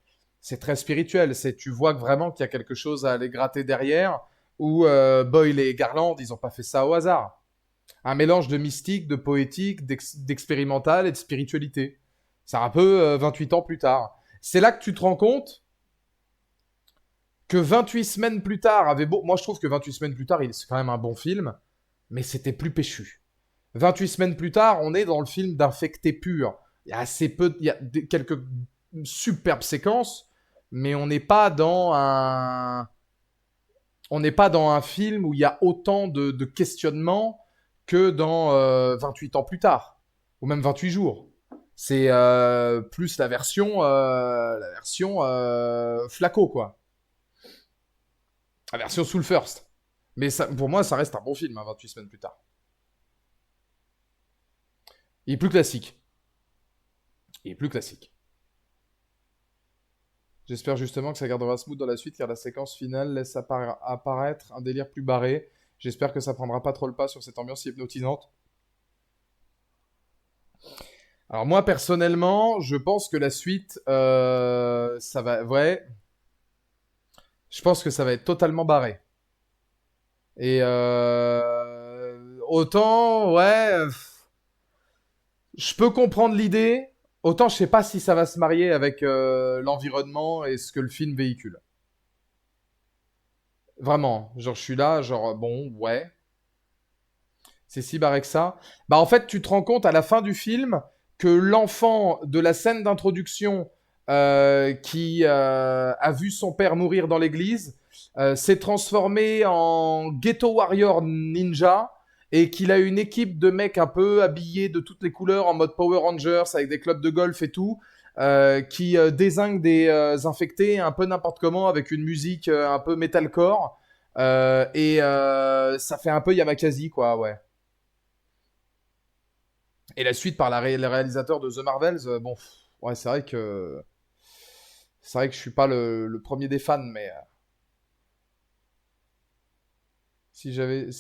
C'est très spirituel. Tu vois que vraiment qu'il y a quelque chose à aller gratter derrière. Où Boyle et Garland, ils ont pas fait ça au hasard. Un mélange de mystique, de poétique, d'expérimental et de spiritualité. C'est un peu 28 ans plus tard. C'est là que tu te rends compte que 28 semaines plus tard avait beau... Moi, je trouve que 28 semaines plus tard, c'est quand même un bon film, mais c'était plus péchu. 28 semaines plus tard, on est dans le film d'infecté pur. Il y a assez peu... Il y a quelques superbes séquences, mais on n'est pas dans un film où il y a autant de questionnements que dans 28 ans plus tard, ou même 28 jours. C'est plus la version Flaco, quoi. La version Soul First. Mais ça, pour moi, ça reste un bon film, hein, 28 semaines plus tard. Il est plus classique. Il est plus classique. J'espère justement que ça gardera smooth dans la suite, car la séquence finale laisse apparaître un délire plus barré. J'espère que ça prendra pas trop le pas sur cette ambiance hypnotisante. Alors moi, personnellement, je pense que la suite, ça va... Ouais, je pense que ça va être totalement barré. Et autant, ouais, je peux comprendre l'idée. Autant je sais pas si ça va se marier avec l'environnement et ce que le film véhicule. Vraiment, genre je suis là, genre bon, ouais, c'est si barré que ça. Bah en fait, tu te rends compte à la fin du film que l'enfant de la scène d'introduction qui a vu son père mourir dans l'église s'est transformé en ghetto warrior ninja et qu'il a une équipe de mecs un peu habillés de toutes les couleurs en mode Power Rangers avec des clubs de golf et tout qui dézinguent des infectés un peu n'importe comment avec une musique un peu metalcore et ça fait un peu Yamakasi quoi, ouais. Et la suite par les réalisateurs de The Marvels, bon, ouais, c'est vrai que je suis pas le premier des fans, mais si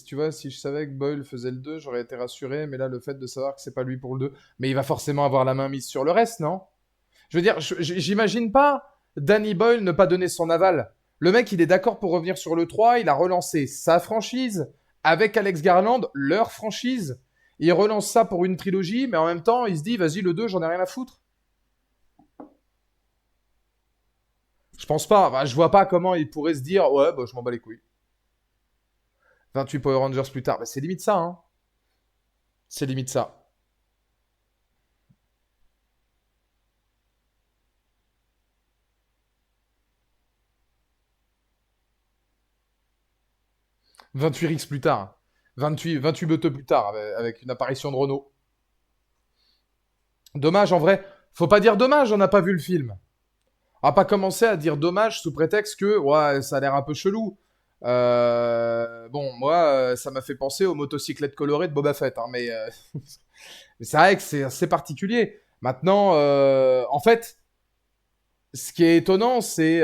tu vois, si je savais que Boyle faisait le 2, j'aurais été rassuré, mais là, le fait de savoir que c'est pas lui pour le 2, mais il va forcément avoir la main mise sur le reste, non? Je veux dire, j'imagine pas Danny Boyle ne pas donner son aval. Le mec, il est d'accord pour revenir sur le 3, il a relancé sa franchise avec Alex Garland, leur franchise. Il relance ça pour une trilogie, mais en même temps, il se dit, vas-y, le 2, j'en ai rien à foutre. Je pense pas. Enfin, je vois pas comment il pourrait se dire, ouais, bah, je m'en bats les couilles. 28 Power Rangers plus tard. Bah, c'est limite ça, hein. C'est limite ça. 28 Rix plus tard. 28 Beuteux plus tard, avec une apparition de Renault. Dommage, en vrai. Faut pas dire dommage, on n'a pas vu le film. On va pas commencer à dire dommage sous prétexte que, ouais, ça a l'air un peu chelou. Bon, moi, ça m'a fait penser aux motocyclettes colorées de Boba Fett, hein, mais c'est vrai que c'est assez particulier. Maintenant, en fait, ce qui est étonnant, c'est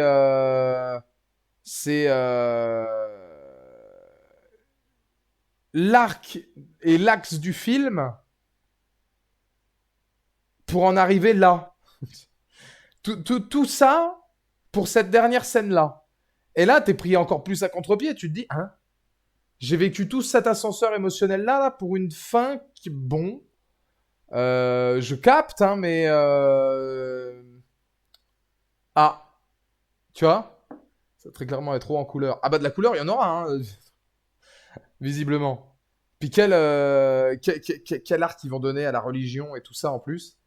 l'arc et l'axe du film pour en arriver là. Tout ça pour cette dernière scène-là. Et là, t'es pris encore plus à contre-pied. Tu te dis, hein, j'ai vécu tout cet ascenseur émotionnel-là là, pour une fin qui, bon, je capte, hein, mais ah, tu vois, ça très clairement est trop en couleur. Ah bah de la couleur, il y en aura, hein, visiblement. Puis quel art ils vont donner à la religion et tout ça en plus.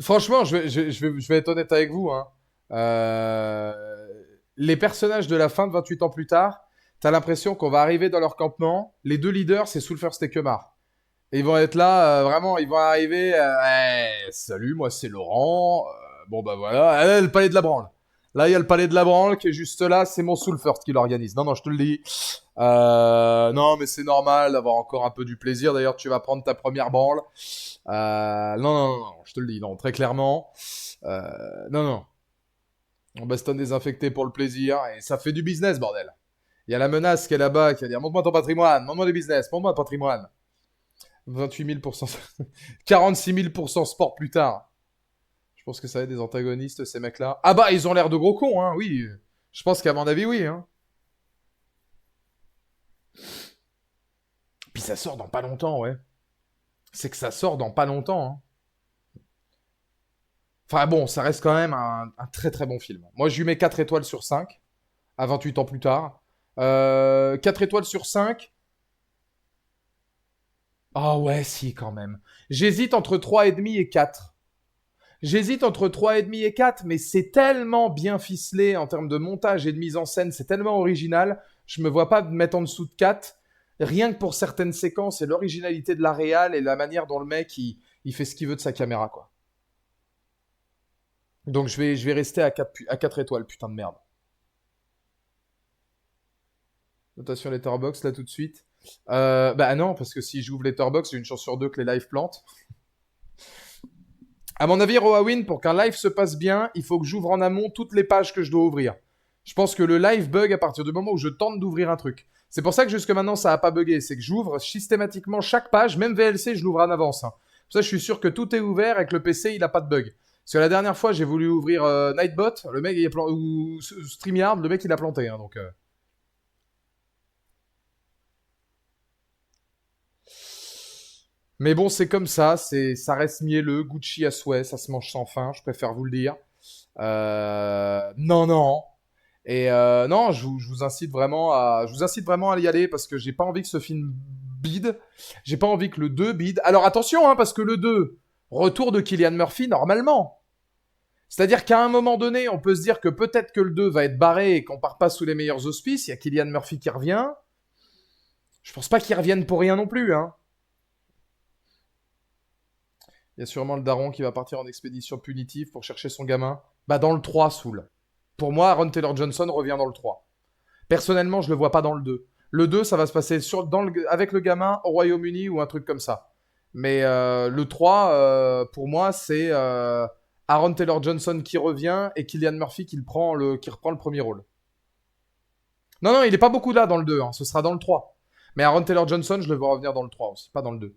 Franchement, je vais être honnête avec vous. Hein. Euh, les personnages de la fin de 28 ans plus tard, t'as l'impression qu'on va arriver dans leur campement. Les deux leaders, c'est Sulfurst et Kemar. Et ils vont être là, vraiment, ils vont arriver. Hey, salut, moi c'est Laurent. Bon bah voilà, ah, le palais de la branle. Là, il y a le palais de la branle qui est juste là, c'est mon Soulfirst qui l'organise. Non, non, je te le dis. Non, mais c'est normal d'avoir encore un peu du plaisir. D'ailleurs, tu vas prendre ta première branle. Non, non, non, non, je te le dis, non, très clairement. Non, non. On bastonne désinfecté pour le plaisir et ça fait du business, bordel. Il y a la menace qui est là-bas qui va dire montre-moi ton patrimoine, montre-moi du business, montre-moi le patrimoine. 28 000%, 46 000% sport plus tard. Je pense que ça va être des antagonistes, ces mecs-là. Ah bah, ils ont l'air de gros cons, hein, oui. Je pense qu'à mon avis, oui. Hein. Puis ça sort dans pas longtemps, ouais. C'est que ça sort dans pas longtemps. Hein. Enfin bon, ça reste quand même un très très bon film. Moi, je lui mets 4 étoiles sur 5, à 28 ans plus tard. 4 étoiles sur 5. Ah ouais, si, quand même. J'hésite entre 3,5 et 4. J'hésite entre 3,5 et 4, mais c'est tellement bien ficelé en termes de montage et de mise en scène, c'est tellement original, je me vois pas mettre en dessous de 4, rien que pour certaines séquences et l'originalité de la réal et la manière dont le mec, il fait ce qu'il veut de sa caméra, quoi. Donc je vais rester à 4 étoiles, putain de merde. Notation Letterboxd, là tout de suite. Bah non, parce que si j'ouvre Letterboxd, j'ai une chance sur deux que les lives plantent. À mon avis, Roawin, pour qu'un live se passe bien, il faut que j'ouvre en amont toutes les pages que je dois ouvrir. Je pense que le live bug à partir du moment où je tente d'ouvrir un truc. C'est pour ça que jusque maintenant ça n'a pas bugué. C'est que j'ouvre systématiquement chaque page, même VLC, je l'ouvre en avance. Hein. Pour ça, je suis sûr que tout est ouvert et que le PC il a pas de bug. Parce que la dernière fois, j'ai voulu ouvrir Nightbot, le mec il a planté, ou StreamYard, le mec il a planté. Hein, donc. Mais bon, c'est comme ça, ça reste mielleux, Gucci à souhait, ça se mange sans fin, je préfère vous le dire. Non, non. Et non, je vous incite vraiment à y aller parce que j'ai pas envie que ce film bide. J'ai pas envie que le 2 bide. Alors attention, hein, parce que le 2, retour de Cillian Murphy normalement. C'est-à-dire qu'à un moment donné, on peut se dire que peut-être que le 2 va être barré et qu'on part pas sous les meilleurs auspices. Il y a Cillian Murphy qui revient. Je pense pas qu'il revienne pour rien non plus, hein. Il y a sûrement le daron qui va partir en expédition punitive pour chercher son gamin. Bah dans le 3, Soul. Pour moi, Aaron Taylor Johnson revient dans le 3. Personnellement, je le vois pas dans le 2. Le 2, ça va se passer avec le gamin au Royaume-Uni ou un truc comme ça. Mais le 3, pour moi, c'est Aaron Taylor-Johnson qui revient et Cillian Murphy qui reprend le premier rôle. Non, non, il n'est pas beaucoup là dans le 2, hein, ce sera dans le 3. Mais Aaron Taylor-Johnson, je le vois revenir dans le 3 aussi, pas dans le 2.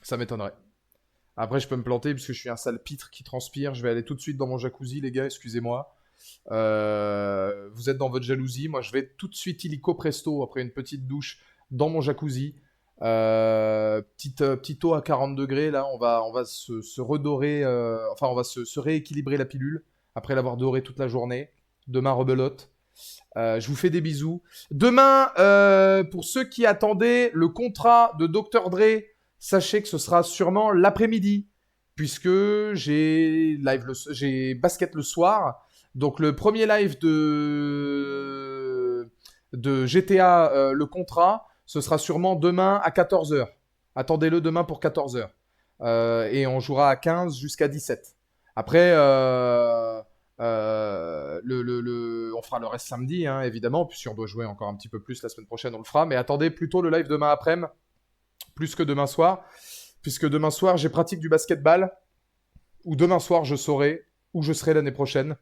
Ça m'étonnerait. Après, je peux me planter puisque je suis un sale pitre qui transpire. Je vais aller tout de suite dans mon jacuzzi, les gars, excusez-moi. Vous êtes dans votre jalousie. Moi, je vais tout de suite illico presto, après une petite douche, dans mon jacuzzi. Petite eau à 40 degrés, là. On va se redorer, enfin, on va se rééquilibrer la pilule après l'avoir doré toute la journée. Demain, rebelote. Je vous fais des bisous. Demain, pour ceux qui attendaient le contrat de Dr. Dre, sachez que ce sera sûrement l'après-midi, puisque j'ai basket le soir. Donc le premier live de GTA, le contrat, ce sera sûrement demain à 14h. Attendez-le demain pour 14h. Et on jouera à 15 jusqu'à 17. Après, on fera le reste samedi, hein, évidemment, puis si on doit jouer encore un petit peu plus la semaine prochaine, on le fera. Mais attendez plutôt le live demain après-midi, plus que demain soir, puisque demain soir, j'ai pratique du basketball, ou demain soir, je saurai où je serai l'année prochaine.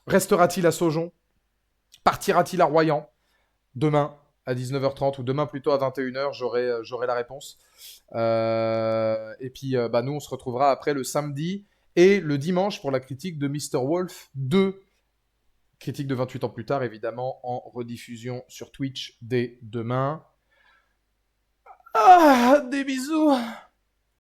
Restera-t-il à Saujon? Partira-t-il à Royan? Demain à 19h30 ou demain plutôt à 21h, j'aurai la réponse. Et puis, bah, nous, on se retrouvera après le samedi et le dimanche pour la critique de Mr. Wolf 2. Critique de 28 ans plus tard, évidemment, en rediffusion sur Twitch dès demain. Ah, des bisous!